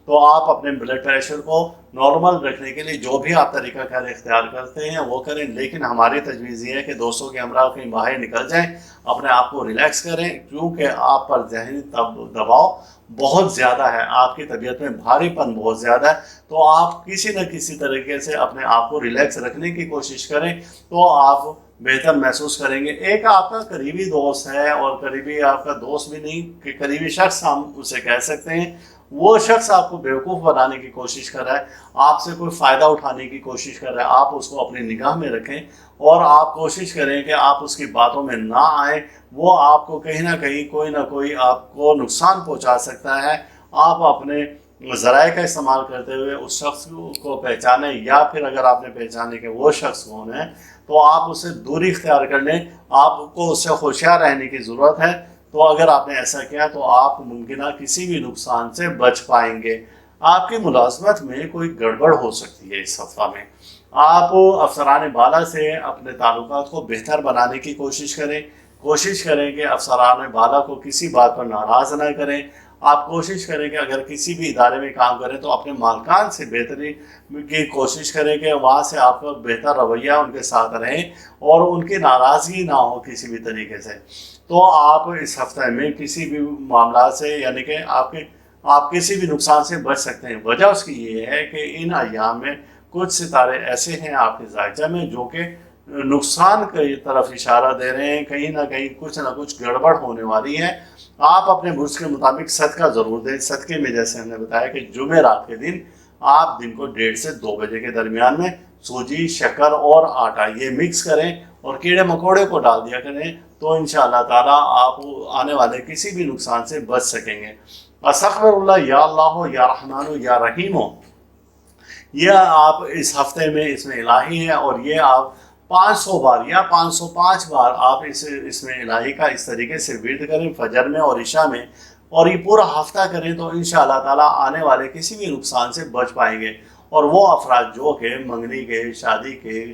تو آپ اپنے بلڈ پریشر کو نارمل رکھنے کے لیے جو بھی آپ طریقہ کار اختیار کرتے ہیں وہ کریں. لیکن ہماری تجویز یہ ہے کہ دوستوں کے ہمراہ کہیں باہر نکل جائیں، اپنے آپ کو ریلیکس کریں، کیونکہ آپ پر ذہنی دباؤ بہت زیادہ ہے، آپ کی طبیعت میں بھاری پن بہت زیادہ ہے. تو آپ کسی نہ کسی طریقے سے اپنے آپ کو ریلیکس رکھنے کی کوشش کریں تو آپ بہتر محسوس کریں گے. ایک آپ کا قریبی دوست ہے، اور قریبی آپ کا دوست بھی نہیں کہ قریبی شخص ہم اسے کہہ سکتے ہیں، وہ شخص آپ کو بیوقوف بنانے کی کوشش کر رہا ہے، آپ سے کوئی فائدہ اٹھانے کی کوشش کر رہا ہے. آپ اس کو اپنی نگاہ میں رکھیں اور آپ کوشش کریں کہ آپ اس کی باتوں میں نہ آئیں. وہ آپ کو کہیں نہ کہیں کوئی نہ کوئی آپ کو نقصان پہنچا سکتا ہے. آپ اپنے ذرائع کا استعمال کرتے ہوئے اس شخص کو پہچانیں، یا پھر اگر آپ نے پہچانے کہ وہ شخص کون ہے تو آپ اس سے دوری اختیار کر لیں. آپ کو اس سے ہوشیار رہنے کی ضرورت ہے. تو اگر آپ نے ایسا کیا تو آپ ممکنہ کسی بھی نقصان سے بچ پائیں گے. آپ کی ملازمت میں کوئی گڑبڑ ہو سکتی ہے اس ہفتہ میں. آپ افسران بالا سے اپنے تعلقات کو بہتر بنانے کی کوشش کریں کہ افسران بالا کو کسی بات پر ناراض نہ کریں. آپ کوشش کریں کہ اگر کسی بھی ادارے میں کام کریں تو اپنے مالکان سے بہتری کی کوشش کریں کہ وہاں سے آپ کا بہتر رویہ ان کے ساتھ رہیں اور ان کی ناراضگی نہ ہو کسی بھی طریقے سے. تو آپ اس ہفتے میں کسی بھی معاملات سے یعنی کہ آپ کسی بھی نقصان سے بچ سکتے ہیں. وجہ اس کی یہ ہے کہ ان ایام میں کچھ ستارے ایسے ہیں آپ کے زائچہ میں جو کہ نقصان کی طرف اشارہ دے رہے ہیں. کہیں نہ کہیں کچھ نہ کچھ گڑبڑ ہونے والی ہے. آپ اپنے برج کے مطابق صدقہ ضرور دیں. صدقے میں جیسے ہم نے بتایا کہ جمعرات کے دن آپ دن کو 1:30 سے 2 بجے کے درمیان میں سوجی، شکر اور آٹا یہ مکس کریں اور کیڑے مکوڑے کو ڈال دیا کریں، تو انشاءاللہ تعالیٰ آپ آنے والے کسی بھی نقصان سے بچ سکیں گے. استغفر اللہ، یا اللہ یا رحمان یا رحیم ہو، یہ آپ اس ہفتے میں اس میں الہی ہے، اور یہ آپ 500 بار یا 505 بار آپ اس میں الہی کا اس طریقے سے ورد کریں. فجر میں اور عشاء میں اور یہ پورا ہفتہ کریں تو انشاءاللہ تعالیٰ آنے والے کسی بھی نقصان سے بچ پائیں گے۔ اور وہ افراد جو کہ منگنی کے، شادی کے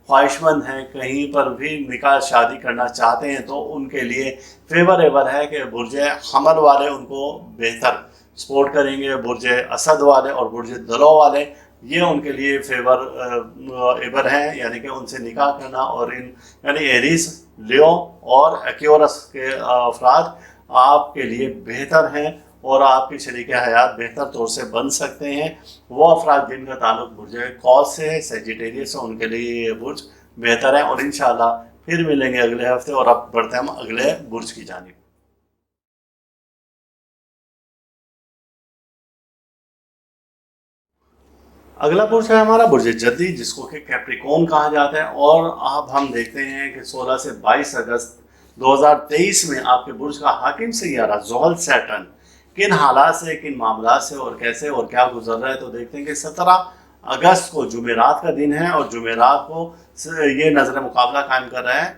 خواہش مند ہیں، کہیں پر بھی نکاح شادی کرنا چاہتے ہیں، تو ان کے لیے فیوریبل ہے کہ برج حمل والے ان کو بہتر سپورٹ کریں گے، برج اسد والے اور برج دلو والے یہ ان کے لیے فیوریبل ہیں، یعنی کہ ان سے نکاح کرنا، اور یعنی ایریس، لیو اور ایکیورس کے افراد آپ کے لیے بہتر ہیں اور آپ کے شریک حیات بہتر طور سے بن سکتے ہیں۔ وہ افراد جن کا تعلق برج قوس سے ہے، سیجیٹیریس سے، ان کے لیے یہ برج بہتر ہے۔ اور انشاءاللہ پھر ملیں گے اگلے ہفتے، اور اب بڑھتے ہیں ہم اگلے برج کی جانب۔ اگلا برج ہے ہمارا برج جدی، جس کو کہ کیپریکون کہا جاتا ہے، اور اب ہم دیکھتے ہیں کہ 16 سے 22 اگست 2023 میں آپ کے برج کا حاکم سیارہ زحل سیٹرن کن حالات سے، کن معاملات سے اور کیسے اور کیا گزر رہا ہے، تو دیکھتے ہیں کہ 17 اگست کو جمعرات کا دن ہے، اور جمعرات کو یہ نظر مقابلہ قائم کر رہا ہے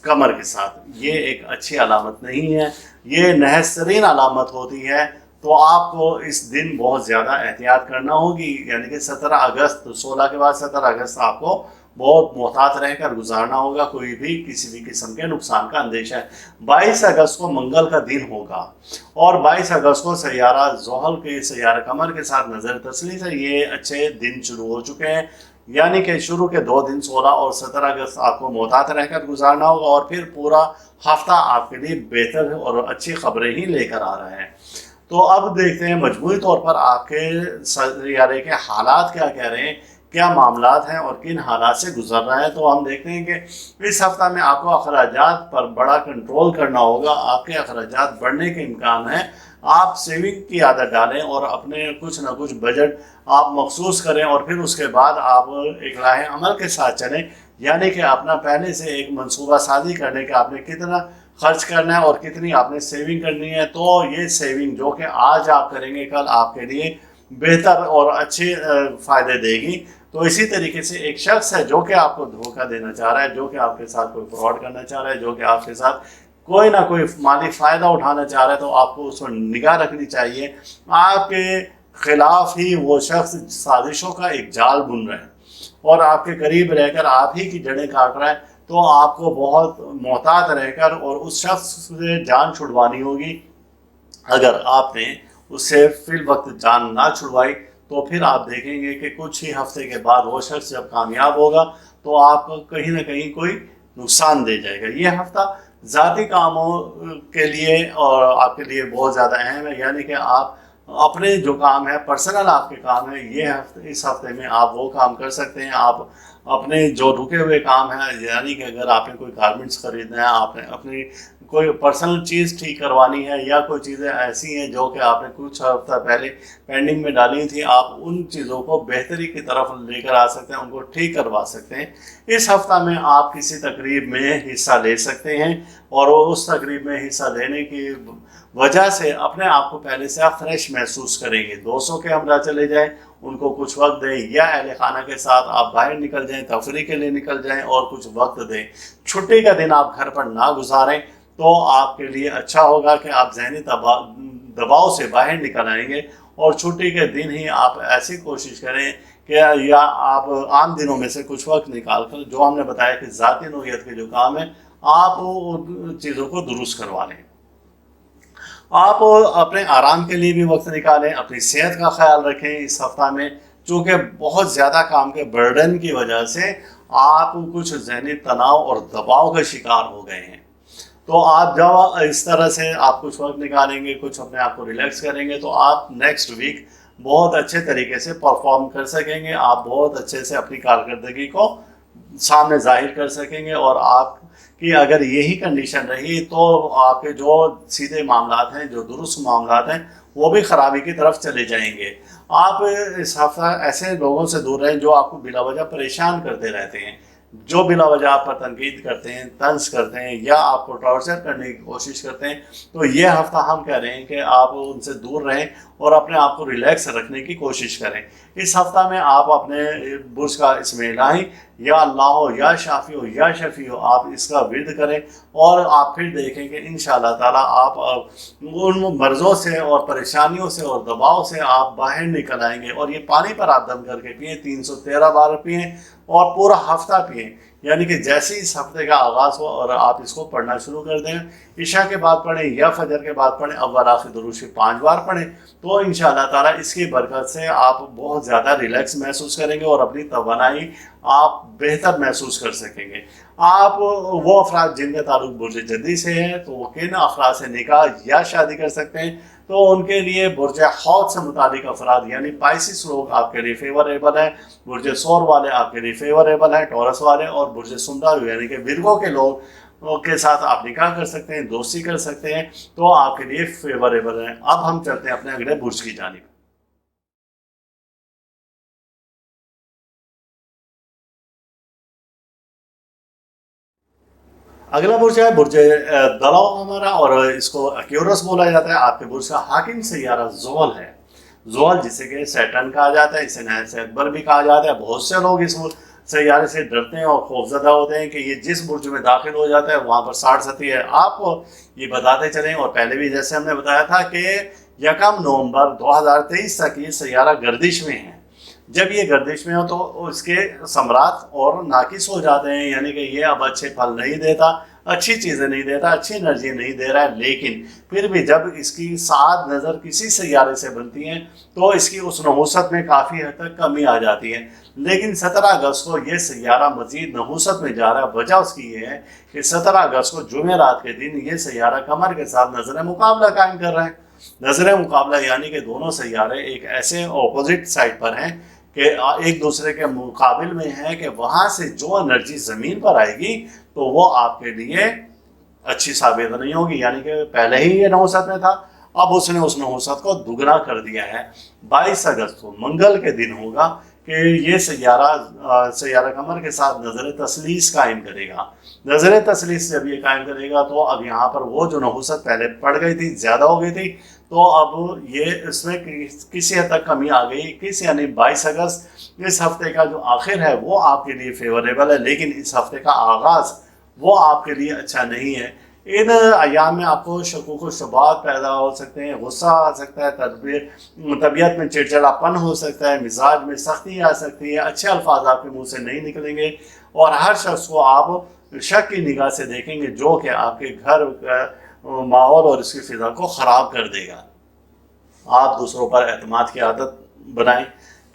قمر کے ساتھ۔ یہ ایک اچھی علامت نہیں ہے، یہ نحس ترین علامت ہوتی ہے، تو آپ کو اس دن بہت زیادہ احتیاط کرنا ہوگی، یعنی کہ 17 اگست 16 کے بعد 17 اگست آپ کو بہت محتاط رہ کر گزارنا ہوگا، کوئی بھی کسی بھی قسم کے نقصان کا اندیشہ ہے۔ 22 اگست کو منگل کا دن ہوگا، اور 22 اگست کو سیارہ زحل کے سیارہ قمر کے ساتھ نظر تسلی سے یہ اچھے دن شروع ہو چکے ہیں، یعنی کہ شروع کے 2 دن 16 اور 17 اگست آپ کو محتاط رہ کر گزارنا ہوگا، اور پھر پورا ہفتہ آپ کے لیے بہتر اور اچھی خبریں ہی لے کر آ رہے ہیں۔ تو اب دیکھتے ہیں مجموعی طور پر آپ کے سیارے کے حالات کیا کہہ رہے ہیں، کیا معاملات ہیں اور کن حالات سے گزر رہا ہے۔ تو ہم دیکھتے ہیں کہ اس ہفتہ میں آپ کو اخراجات پر بڑا کنٹرول کرنا ہوگا، آپ کے اخراجات بڑھنے کے امکان ہیں۔ آپ سیونگ کی عادت ڈالیں اور اپنے کچھ نہ کچھ بجٹ آپ مخصوص کریں، اور پھر اس کے بعد آپ ایک راہ عمل کے ساتھ چلیں، یعنی کہ اپنا پہلے سے ایک منصوبہ سازی کرنے کہ آپ نے کتنا خرچ کرنا ہے اور کتنی آپ نے سیونگ کرنی ہے۔ تو یہ سیونگ جو کہ آج آپ کریں گے، کل آپ کے لیے بہتر اور اچھے فائدے دے گی۔ تو اسی طریقے سے ایک شخص ہے جو کہ آپ کو دھوکہ دینا چاہ رہا ہے، جو کہ آپ کے ساتھ کوئی فراڈ کرنا چاہ رہا ہے، جو کہ آپ کے ساتھ کوئی نہ کوئی مالی فائدہ اٹھانا چاہ رہا ہے، تو آپ کو اس پر نگاہ رکھنی چاہیے۔ آپ کے خلاف ہی وہ شخص سازشوں کا ایک جال بن رہا ہے، اور آپ کے قریب رہ کر آپ ہی کی جڑیں کاٹ رہا ہے، تو آپ کو بہت محتاط رہ کر اور اس شخص سے جان چھڑوانی ہوگی۔ اگر آپ نے اس سے فی الوقت جان نہ چھڑوائی تو پھر آپ دیکھیں گے کہ کچھ ہی ہفتے کے بعد وہ شخص جب کامیاب ہوگا تو آپ کو کہیں نہ کہیں کوئی نقصان دے جائے گا۔ یہ ہفتہ ذاتی کاموں کے لیے اور آپ کے لیے بہت زیادہ اہم ہے، یعنی کہ آپ اپنے جو کام ہے، پرسنل آپ کے کام ہے، یہ ہفتے اس ہفتے میں آپ وہ کام کر سکتے ہیں۔ آپ اپنے جو رکے ہوئے کام ہیں، یعنی کہ اگر آپ نے کوئی گارمنٹس خریدنا ہے، آپ نے اپنی کوئی پرسنل چیز ٹھیک کروانی ہے، یا کوئی چیزیں ایسی ہیں جو کہ آپ نے کچھ ہفتہ پہلے پینڈنگ میں ڈالی تھی، آپ ان چیزوں کو بہتری کی طرف لے کر آ سکتے ہیں، ان کو ٹھیک کروا سکتے ہیں۔ اس ہفتہ میں آپ کسی تقریب میں حصہ لے سکتے ہیں، اور اس تقریب میں حصہ لینے کی وجہ سے اپنے آپ کو پہلے سے آپ فریش محسوس کریں گے۔ دوستوں کے ہمراہ چلے جائیں، ان کو کچھ وقت دیں، یا اہل خانہ کے ساتھ آپ باہر نکل جائیں، تفریح کے لیے نکل جائیں اور کچھ وقت دیں۔ چھٹی کا دن آپ گھر پر نہ گزاریں تو آپ کے لیے اچھا ہوگا کہ آپ ذہنی دباؤ سے باہر نکل آئیں گے، اور چھٹی کے دن ہی آپ ایسی کوشش کریں کہ یا آپ عام دنوں میں سے کچھ وقت نکال کر جو ہم نے بتایا کہ ذاتی نوعیت کے جو کام ہیں آپ ان چیزوں کو درست کروا لیں۔ آپ اپنے آرام کے لیے بھی وقت نکالیں، اپنی صحت کا خیال رکھیں اس ہفتہ میں، چونکہ بہت زیادہ کام کے برڈن کی وجہ سے آپ کچھ ذہنی تناؤ اور دباؤ کا شکار ہو گئے ہیں۔ تو آپ جب اس طرح سے آپ کچھ وقت نکالیں گے، کچھ اپنے آپ کو ریلیکس کریں گے، تو آپ نیکسٹ ویک بہت اچھے طریقے سے پرفارم کر سکیں گے، آپ بہت اچھے سے اپنی کارکردگی کو سامنے ظاہر کر سکیں گے، اور آپ کی اگر یہی کنڈیشن رہی تو آپ کے جو سیدھے معاملات ہیں، جو درست معاملات ہیں، وہ بھی خرابی کی طرف چلے جائیں گے۔ آپ اس ہفتہ ایسے لوگوں سے دور رہیں جو آپ کو بلا وجہ پریشان کرتے رہتے ہیں، جو بلا وجہ آپ پر تنقید کرتے ہیں، طنز کرتے ہیں یا آپ کو ٹارچر کرنے کی کوشش کرتے ہیں، تو یہ ہفتہ ہم کہہ رہے ہیں کہ آپ ان سے دور رہیں اور اپنے آپ کو ریلیکس رکھنے کی کوشش کریں۔ اس ہفتہ میں آپ اپنے برج کا اسم الہی یا اللہ ہو یا شافی ہو یا شفیع ہو، آپ اس کا ورد کریں اور آپ پھر دیکھیں کہ انشاءاللہ تعالیٰ آپ ان مرضوں سے اور پریشانیوں سے اور دباؤ سے آپ باہر نکل آئیں گے۔ اور یہ پانی پر آپ دم کر کے پئیں، 313 بار پئیں اور پورا ہفتہ پئیں، یعنی کہ جیسے ہی اس ہفتے کا آغاز ہو اور آپ اس کو پڑھنا شروع کر دیں، عشاء کے بعد پڑھیں یا فجر کے بعد پڑھیں، اول آخر درود شریف 5 بار پڑھیں، تو انشاءاللہ تعالیٰ اس کی برکت سے آپ بہت زیادہ ریلیکس محسوس کریں گے اور اپنی توانائی آپ بہتر محسوس کر سکیں گے۔ آپ وہ افراد جن کا تعلق برج جدی سے ہے تو وہ کن افراد سے نکاح یا شادی کر سکتے ہیں؟ تو ان کے لیے برج حوت سے متعلق افراد یعنی پائسس لوگ آپ کے لیے فیوریبل ہیں، برج سور والے آپ کے لیے فیوریبل ہیں، ٹورس والے، اور برج سندر یعنی کہ ورگو کے لوگ کے ساتھ آپ نکاح کر سکتے ہیں، دوستی کر سکتے ہیں، تو آپ کے لیے فیوریبل ہیں۔ اب ہم چلتے ہیں اپنے اگلے برج کی جانب۔ اگلا برج ہے برج دلو ہمارا، اور اس کو ایکیورس بولا جاتا ہے۔ آپ کے برج کا حاکم سیارہ زحل ہے۔ زحل جسے کہ سیٹرن کہا جاتا ہے، اسے نحس اکبر بھی کہا جاتا ہے۔ بہت سے لوگ اس سیارے سے ڈرتے ہیں اور خوفزدہ ہوتے ہیں کہ یہ جس برج میں داخل ہو جاتا ہے وہاں پر 60 ستی ہے۔ آپ کو یہ بتاتے چلیں، اور پہلے بھی جیسے ہم نے بتایا تھا کہ 1 نومبر 2023 تک یہ سیارہ گردش میں ہے۔ جب یہ گردش میں ہو تو اس کے ثمرات اور ناقص ہو جاتے ہیں، یعنی کہ یہ اب اچھے پھل نہیں دیتا، اچھی چیزیں نہیں دیتا، اچھی انرجی نہیں دے رہا ہے۔ لیکن پھر بھی جب اس کی سعاد نظر کسی سیارے سے بنتی ہیں تو اس کی اس نحوست میں کافی حد تک کمی آ جاتی ہے۔ لیکن 17 اگست کو یہ سیارہ مزید نحوست میں جا رہا ہے۔ وجہ اس کی یہ ہے کہ 17 اگست کو جمعرات کے دن یہ سیارہ قمر کے ساتھ نظر مقابلہ قائم کر رہا ہے۔ نظر مقابلہ یعنی کہ دونوں سیارے ایک ایسے اپوزٹ سائڈ پر ہیں کہ ایک دوسرے کے مقابل میں ہے کہ وہاں سے جو انرجی زمین پر آئے گی تو وہ آپ کے لیے اچھی ثابت نہیں ہوگی، یعنی کہ پہلے ہی یہ نحوست میں تھا، اب اس نے اس نحوست کو دگنا کر دیا ہے۔ 22 اگست کو منگل کے دن ہوگا کہ یہ سیارہ قمر کے ساتھ نظر تثلیث قائم کرے گا۔ نظر تثلیث جب یہ قائم کرے گا تو اب یہاں پر وہ جو نحوست پہلے پڑ گئی تھی، زیادہ ہو گئی تھی، تو اب یہ اس میں کسی حد تک کمی آ گئی۔ یعنی 22 اگست اس ہفتے کا جو آخر ہے وہ آپ کے لیے فیوریبل ہے، لیکن اس ہفتے کا آغاز وہ آپ کے لیے اچھا نہیں ہے۔ ان ایام میں آپ کو شکوک و شبہات پیدا ہو سکتے ہیں، غصہ آ سکتا ہے، طبیعت میں چڑچڑاپن ہو سکتا ہے، مزاج میں سختی آ سکتی ہے، اچھے الفاظ آپ کے منہ سے نہیں نکلیں گے، اور ہر شخص کو آپ شک کی نگاہ سے دیکھیں گے جو کہ آپ کے گھر کا ماحول اور اس کی فضا کو خراب کر دے گا۔ آپ دوسروں پر اعتماد کی عادت بنائیں،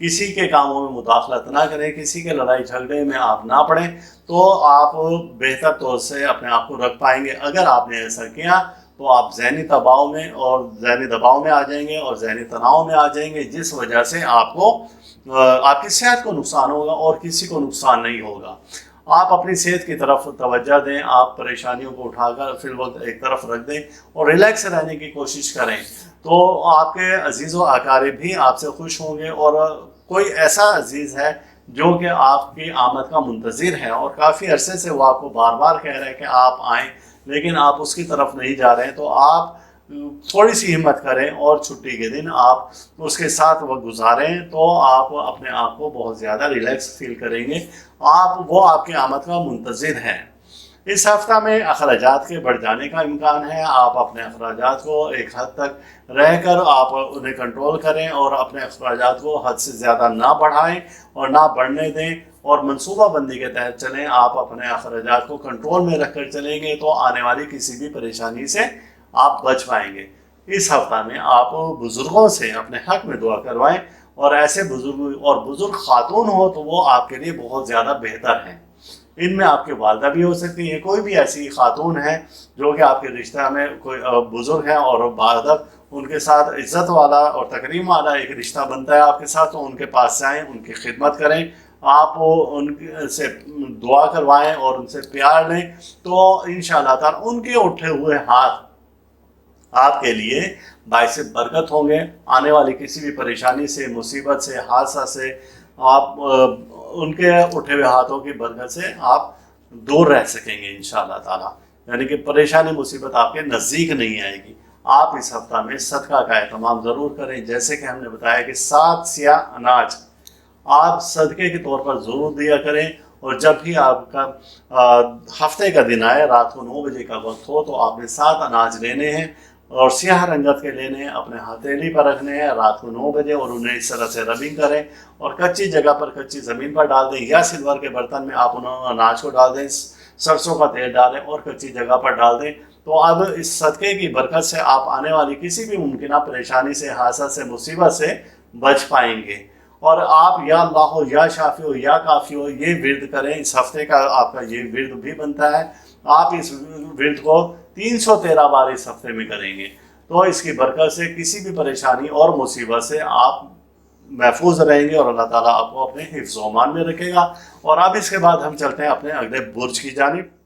کسی کے کاموں میں مداخلت نہ کریں، کسی کے لڑائی جھگڑے میں آپ نہ پڑیں، تو آپ بہتر طور سے اپنے آپ کو رکھ پائیں گے۔ اگر آپ نے ایسا کیا تو آپ ذہنی دباؤ میں آ جائیں گے اور ذہنی تناؤ میں آ جائیں گے، جس وجہ سے آپ کی صحت کو نقصان ہوگا اور کسی کو نقصان نہیں ہوگا۔ آپ اپنی صحت کی طرف توجہ دیں، آپ پریشانیوں کو اٹھا کر فی الوقت ایک طرف رکھ دیں اور ریلیکس رہنے کی کوشش کریں، تو آپ کے عزیز و اقارب بھی آپ سے خوش ہوں گے۔ اور کوئی ایسا عزیز ہے جو کہ آپ کی آمد کا منتظر ہے اور کافی عرصے سے وہ آپ کو بار بار کہہ رہے ہیں کہ آپ آئیں، لیکن آپ اس کی طرف نہیں جا رہے ہیں، تو آپ تھوڑی سی ہمت کریں اور چھٹی کے دن آپ اس کے ساتھ وقت گزاریں، تو آپ اپنے آپ کو بہت زیادہ ریلیکس فیل کریں گے۔ وہ آپ کی آمد کا منتظر ہیں۔ اس ہفتہ میں اخراجات کے بڑھ جانے کا امکان ہے۔ آپ اپنے اخراجات کو ایک حد تک رہ کر آپ انہیں کنٹرول کریں اور اپنے اخراجات کو حد سے زیادہ نہ بڑھائیں اور نہ بڑھنے دیں، اور منصوبہ بندی کے تحت چلیں۔ آپ اپنے اخراجات کو کنٹرول میں رکھ کر چلیں گے تو آنے والی کسی بھی پریشانی سے آپ بچ پائیں گے۔ اس ہفتہ میں آپ بزرگوں سے اپنے حق میں دعا کروائیں، اور ایسے بزرگ خاتون ہو تو وہ آپ کے لیے بہت زیادہ بہتر ہیں۔ ان میں آپ کی والدہ بھی ہو سکتی ہیں، کوئی بھی ایسی خاتون ہے جو کہ آپ کے رشتہ میں کوئی بزرگ ہیں اور بعد ان کے ساتھ عزت والا اور تکریم والا ایک رشتہ بنتا ہے آپ کے ساتھ، تو ان کے پاس جائیں، ان کی خدمت کریں، آپ ان سے دعا کروائیں اور ان سے پیار لیں، تو انشاءاللہ تعالیٰ ان کے اٹھے ہوئے ہاتھ آپ کے لیے باعث برکت ہوں گے۔ آنے والی کسی بھی پریشانی سے، مصیبت سے، حادثہ سے آپ ان کے اٹھے ہوئے ہاتھوں کی برکت سے آپ دور رہ سکیں گے انشاءاللہ تعالیٰ، یعنی کہ پریشانی مصیبت آپ کے نزدیک نہیں آئے گی۔ آپ اس ہفتہ میں صدقہ کا اہتمام ضرور کریں، جیسے کہ ہم نے بتایا کہ 7 سیاہ اناج آپ صدقے کے طور پر ضرور دیا کریں، اور جب بھی آپ کا ہفتے کا دن آئے، رات کو 9 بجے کا وقت ہو، تو آپ نے 7 اناج لینے ہیں اور سیاہ رنگت کے لینے ہیں، اپنے ہتھیلی پر رکھنے ہیں رات کو 9 بجے، اور انہیں اس طرح سے ربنگ کریں اور کچی جگہ پر کچی زمین پر ڈال دیں، یا سلور کے برتن میں آپ انہوں اناج کو ڈال دیں، سرسوں کا تیل ڈالیں اور کچی جگہ پر ڈال دیں۔ تو اب اس صدقے کی برکت سے آپ آنے والی کسی بھی ممکنہ پریشانی سے، حسد سے، مصیبت سے بچ پائیں گے۔ اور آپ یا اللہ ہو، یا شافی ہو، یا کافی ہو، یہ ورد کریں، اس ہفتے کا آپ کا یہ ورد بھی بنتا ہے۔ آپ اس ورد کو 313 بار اس ہفتے میں کریں گے، تو اس کی برکت سے کسی بھی پریشانی اور مصیبت سے آپ محفوظ رہیں گے، اور اللہ تعالیٰ آپ کو اپنے حفظ و امان میں رکھے گا۔ اور اب اس کے بعد ہم چلتے ہیں اپنے اگلے برج کی جانب۔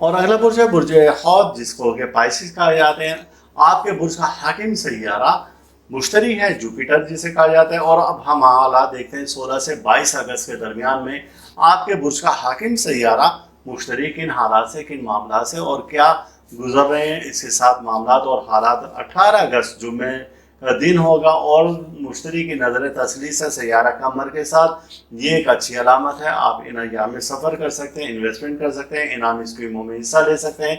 اور اگلا برج ہے برج حوت، جس کو کہ پائسس کہا جاتے ہیں۔ آپ کے برج کا حاکم سیارہ مشتری ہے، جوپیٹر جسے کہا جاتا ہے۔ اور اب ہم حالات دیکھتے ہیں 16 سے 22 اگست کے درمیان میں آپ کے برج کا حاکم سیارہ مشتری کن حالات سے، کن معاملات سے اور کیا گزر رہے ہیں اس کے ساتھ معاملات اور حالات۔ 18 اگست جمعے کا دن ہوگا، اور مشتری کی نظر تسلیس ہے سیارہ قمر کے ساتھ، یہ ایک اچھی علامت ہے۔ آپ ان ایام میں سفر کر سکتے ہیں، انویسٹمنٹ کر سکتے ہیں، انعامی اسکیموں میں حصہ لے سکتے ہیں،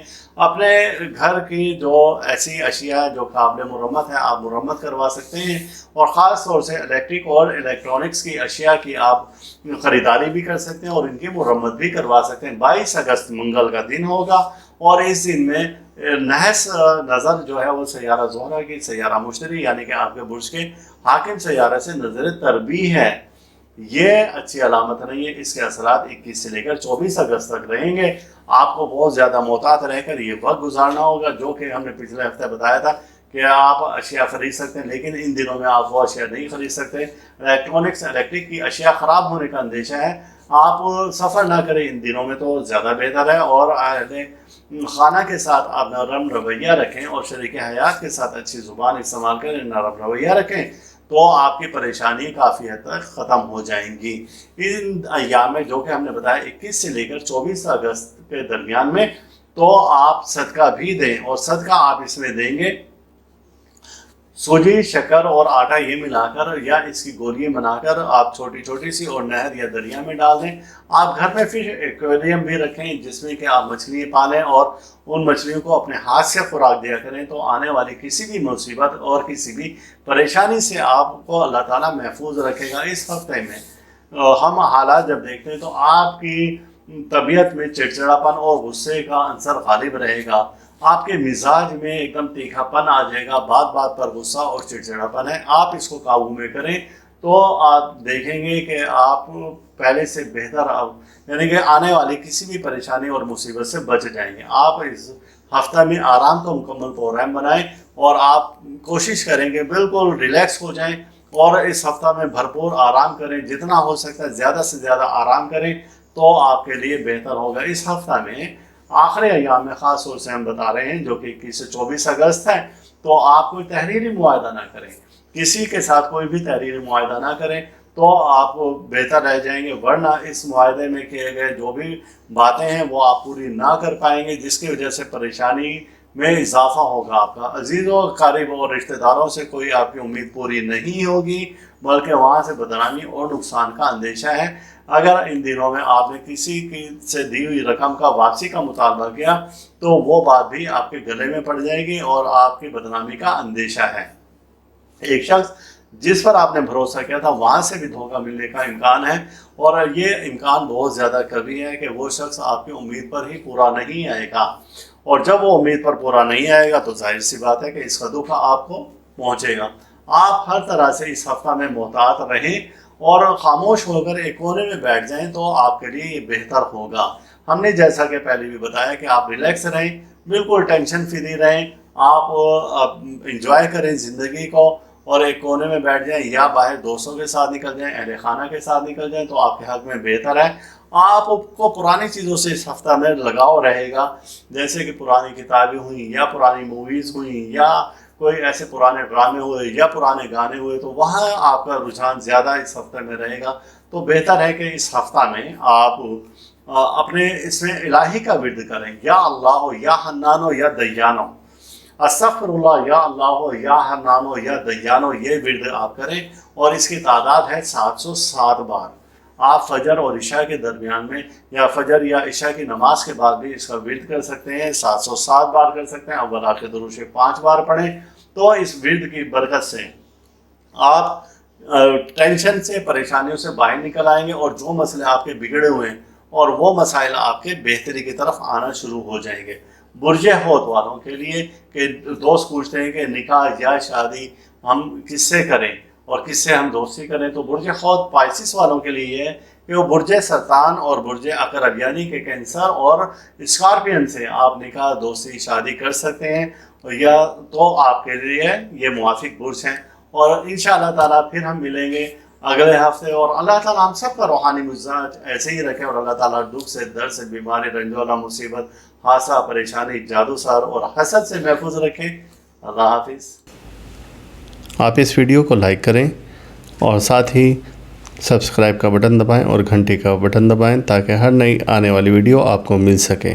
اپنے گھر کی جو ایسی اشیاء جو قابل مرمت ہے آپ مرمت کروا سکتے ہیں، اور خاص طور سے الیکٹرک اور الیکٹرانکس کی اشیاء کی آپ خریداری بھی کر سکتے ہیں اور ان کی مرمت بھی کروا سکتے ہیں۔ 22 اگست منگل کا دن ہوگا، اور اس دن میں نحس نظر جو ہے وہ سیارہ زہرہ کی سیارہ مشتری یعنی کہ آپ کے برج کے حاکم سیارہ سے نظر تربیع ہے۔ یہ اچھی علامت نہیں ہے، اس کے اثرات 21 سے لے کر 24 اگست تک رہیں گے۔ آپ کو بہت زیادہ محتاط رہ کر یہ وقت گزارنا ہوگا، جو کہ ہم نے پچھلے ہفتے بتایا تھا کہ آپ اشیاء خرید سکتے ہیں، لیکن ان دنوں میں آپ وہ اشیاء نہیں خرید سکتے۔ الیکٹرانکس الیکٹرک کی اشیاء خراب ہونے کا اندیشہ ہے، آپ سفر نہ کریں ان دنوں میں تو زیادہ بہتر ہے، اور اہل خانہ کے ساتھ آپ نرم رویہ رکھیں اور شریک حیات کے ساتھ اچھی زبان استعمال کریں، نرم رویہ رکھیں، تو آپ کی پریشانی کافی حد تک ختم ہو جائیں گی۔ ان ایام میں جو کہ ہم نے بتایا 21 سے لے کر 24 اگست کے درمیان میں، تو آپ صدقہ بھی دیں، اور صدقہ آپ اس میں دیں گے سوجی، شکر اور آٹا یہ ملا کر، یا اس کی گولی بنا کر آپ چھوٹی چھوٹی سی اور نہر یا دریا میں ڈال دیں۔ آپ گھر میں فش ایکویریم بھی رکھیں جس میں کہ آپ مچھلی پالیں اور ان مچھلیوں کو اپنے ہاتھ سے خوراک دیا کریں، تو آنے والی کسی بھی مصیبت اور کسی بھی پریشانی سے آپ کو اللہ تعالیٰ محفوظ رکھے گا۔ اس ہفتے میں ہم حالات جب دیکھتے ہیں تو آپ کی طبیعت میں چڑچڑاپن اور غصے کا عنصر غالب رہے گا، آپ کے مزاج میں ایک دم تیکھا پن آ جائے گا، بات بات پر غصہ اور چڑچڑاپن ہے۔ آپ اس کو قابو میں کریں تو آپ دیکھیں گے کہ آپ پہلے سے بہتر یعنی کہ آنے والی کسی بھی پریشانی اور مصیبت سے بچ جائیں گے۔ آپ اس ہفتہ میں آرام کا مکمل پروگرام بنائیں، اور آپ کوشش کریں کہ بالکل ریلیکس ہو جائیں، اور اس ہفتہ میں بھرپور آرام کریں، جتنا ہو سکتا ہے زیادہ سے زیادہ آرام کریں تو آپ کے لیے بہتر ہوگا۔ اس ہفتہ میں آخری ایام میں خاص طور سے ہم بتا رہے ہیں جو کہ 21 سے 24 اگست ہے، تو آپ کوئی تحریری معاہدہ نہ کریں، کسی کے ساتھ کوئی بھی تحریری معاہدہ نہ کریں، تو آپ بہتر رہ جائیں گے، ورنہ اس معاہدے میں کیے گئے جو بھی باتیں ہیں وہ آپ پوری نہ کر پائیں گے، جس کی وجہ سے پریشانی میں اضافہ ہوگا۔ آپ کا عزیزوں، قریبوں اور رشتہ داروں سے کوئی آپ کی امید پوری نہیں ہوگی، بلکہ وہاں سے بدنامی اور نقصان کا اندیشہ ہے۔ اگر ان دنوں میں آپ نے کسی کی سے دی ہوئی رقم کا واپسی کا مطالبہ کیا تو وہ بات بھی آپ کے گلے میں پڑ جائے گی اور آپ کی بدنامی کا اندیشہ ہے۔ ایک شخص جس پر آپ نے بھروسہ کیا تھا وہاں سے بھی دھوکہ ملنے کا امکان ہے، اور یہ امکان بہت زیادہ کبھی ہے کہ وہ شخص آپ کی امید پر ہی پورا نہیں آئے گا، اور جب وہ امید پر پورا نہیں آئے گا تو ظاہر سی بات ہے کہ اس کا دکھ آپ کو پہنچے گا۔ آپ ہر طرح سے اس ہفتہ میں محتاط رہیں اور خاموش ہو کر ایک کونے میں بیٹھ جائیں تو آپ کے لیے یہ بہتر ہوگا۔ ہم نے جیسا کہ پہلے بھی بتایا کہ آپ ریلیکس رہیں، بالکل ٹینشن فری رہیں، آپ انجوائے کریں زندگی کو، اور ایک کونے میں بیٹھ جائیں، یا باہر دوستوں کے ساتھ نکل جائیں، اہل خانہ کے ساتھ نکل جائیں تو آپ کے حق میں بہتر ہے۔ آپ کو پرانی چیزوں سے اس ہفتہ میں لگاؤ رہے گا، جیسے کہ پرانی کتابیں ہوئیں یا پرانی موویز ہوئیں یا کوئی ایسے پرانے ڈرامے ہوئے یا پرانے گانے ہوئے، تو وہاں آپ کا رجحان زیادہ اس ہفتے میں رہے گا۔ تو بہتر ہے کہ اس ہفتہ میں آپ اپنے اس میں الہی کا ورد کریں، یا اللہ یا حنانو یا دیانو، استغفر اللہ یا اللہ یا حنانو یا دیانو، یہ ورد آپ کریں، اور اس کی تعداد ہے 707 بار۔ آپ فجر اور عشاء کے درمیان میں یا فجر یا عشاء کی نماز کے بعد بھی اس کا ورد کر سکتے ہیں، 707 بار کر سکتے ہیں۔ اول آخر درود شریف 5 بار پڑھیں، تو اس ورد کی برکت سے آپ ٹینشن سے، پریشانیوں سے باہر نکل آئیں گے، اور جو مسئلے آپ کے بگڑے ہوئے ہیں اور وہ مسائل آپ کے بہتری کی طرف آنا شروع ہو جائیں گے۔ برج حوت والوں کے لیے کہ دوست پوچھتے ہیں کہ نکاح یا شادی ہم کس سے کریں اور کس سے ہم دوستی کریں، تو برج حوت پائسس والوں کے لیے یہ ہے کہ وہ برج سرطان اور برج عقرب یعنی کہ کینسر اور اسکارپین سے آپ نکاح، دوستی، شادی کر سکتے ہیں، یا تو آپ کے لیے یہ موافق برج ہیں۔ اور انشاءاللہ تعالیٰ پھر ہم ملیں گے اگلے ہفتے، اور اللہ تعالیٰ ہم سب کا روحانی مزاج ایسے ہی رکھے، اور اللہ تعالیٰ دکھ سے، درد سے، بیماری، رنج والا، مصیبت، حادثہ، پریشانی، جادو سار اور حسد سے محفوظ رکھے۔ اللہ حافظ۔ آپ اس ویڈیو کو لائک کریں اور ساتھ ہی سبسکرائب کا بٹن دبائیں اور گھنٹی کا بٹن دبائیں تاکہ ہر نئی آنے والی ویڈیو آپ کو مل سکے۔